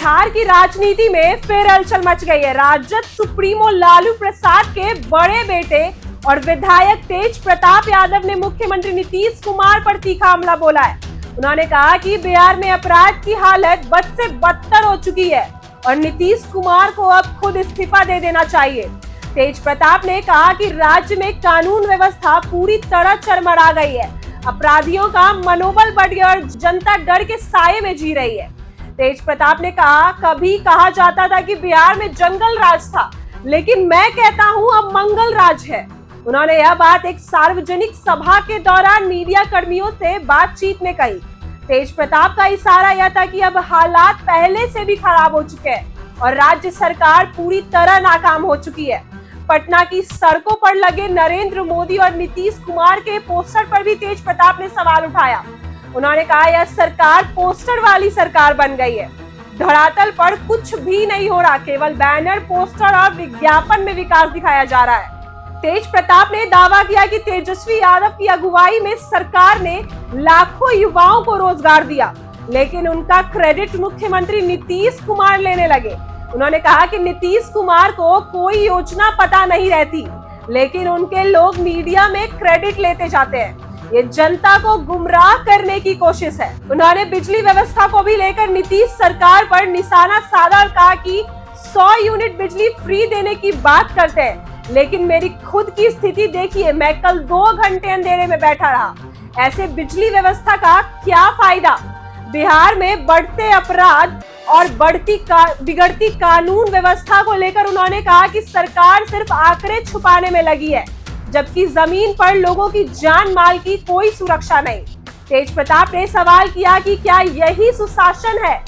बिहार की राजनीति में फिर हलचल मच गई है। राजद सुप्रीमो लालू प्रसाद के बड़े बेटे और विधायक तेज प्रताप यादव ने मुख्यमंत्री नीतीश कुमार पर तीखा हमला बोला है। उन्होंने कहा कि बिहार में अपराध की हालत बद से बदतर हो चुकी है और नीतीश कुमार को अब खुद इस्तीफा दे देना चाहिए। तेज प्रताप ने कहा कि राज्य में कानून व्यवस्था पूरी तरह चरमरा गई है, अपराधियों का मनोबल बढ़ गया और जनता डर के साये में जी रही है। तेज प्रताप ने कहा, कभी कहा जाता था कि बिहार में जंगल राज था, लेकिन मैं कहता हूं अब मंगल राज है। उन्होंने यह बात एक सार्वजनिक सभा के दौरान मीडिया कर्मियों से बातचीत में कही। तेज प्रताप का इशारा यह था कि अब हालात पहले से भी खराब हो चुके हैं और राज्य सरकार पूरी तरह नाकाम हो चुकी है। पटना की सड़कों पर लगे नरेंद्र मोदी और नीतीश कुमार के पोस्टर पर भी तेज प्रताप ने सवाल उठाया। उन्होंने कहा, यह सरकार पोस्टर वाली सरकार बन गई है, धरातल पर कुछ भी नहीं हो रहा, केवल बैनर, पोस्टर और विज्ञापन में विकास दिखाया जा रहा है। तेज प्रताप ने दावा किया कि तेजस्वी यादव की अगुवाई में सरकार ने लाखों युवाओं को रोजगार दिया, लेकिन उनका क्रेडिट मुख्यमंत्री नीतीश कुमार लेने लगे। उन्होंने कहा कि नीतीश कुमार को कोई योजना पता नहीं रहती, लेकिन उनके लोग मीडिया में क्रेडिट लेते जाते हैं। ये जनता को गुमराह करने की कोशिश है। उन्होंने बिजली व्यवस्था को भी लेकर नीतीश सरकार पर निशाना साधा और कहा कि 100 यूनिट बिजली फ्री देने की बात करते हैं, लेकिन मेरी खुद की स्थिति देखिए, मैं कल 2 घंटे अंधेरे में बैठा रहा। ऐसे बिजली व्यवस्था का क्या फायदा? बिहार में बढ़ते अपराध और बिगड़ती कानून व्यवस्था को लेकर उन्होंने कहा कि सरकार सिर्फ आंकड़े छुपाने में लगी है, जबकि जमीन पर लोगों की जान माल की कोई सुरक्षा नहीं। तेज प्रताप ने सवाल किया कि क्या यही सुशासन है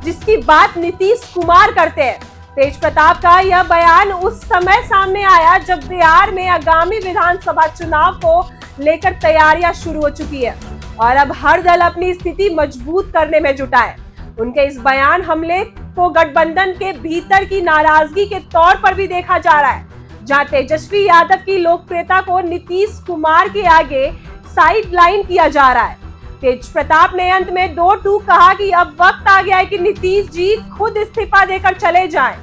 जिसकी बात नीतीश कुमार करते हैं। तेज प्रताप का यह बयान उस समय सामने आया जब बिहार में आगामी विधानसभा चुनाव को लेकर तैयारियां शुरू हो चुकी है और अब हर दल अपनी स्थिति मजबूत करने में जुटा है। उनके इस बयान हमले को गठबंधन के भीतर की नाराजगी के तौर पर भी देखा जा रहा है, जहां तेजस्वी यादव की लोकप्रियता को नीतीश कुमार के आगे साइडलाइन किया जा रहा है। तेज प्रताप ने अंत में 2 टूक कहा कि अब वक्त आ गया है कि नीतीश जी खुद इस्तीफा देकर चले जाएं,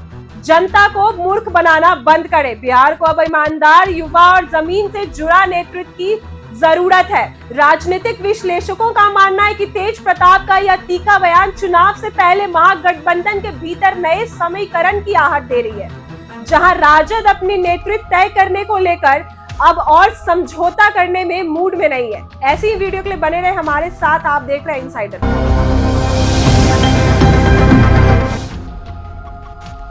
जनता को मूर्ख बनाना बंद करें। बिहार को अब ईमानदार युवा और जमीन से जुड़ा नेतृत्व की जरूरत है। राजनीतिक विश्लेषकों का मानना है कि तेज प्रताप का यह तीखा बयान चुनाव से पहले महागठबंधन के भीतर नए समीकरण की आहट दे रही है, जहां राजद अपनी नेतृत्व तय करने को लेकर अब और समझौता करने में मूड में नहीं है। ऐसी वीडियो के लिए बने रहे हमारे साथ। आप देख रहे हैं इनसाइडर।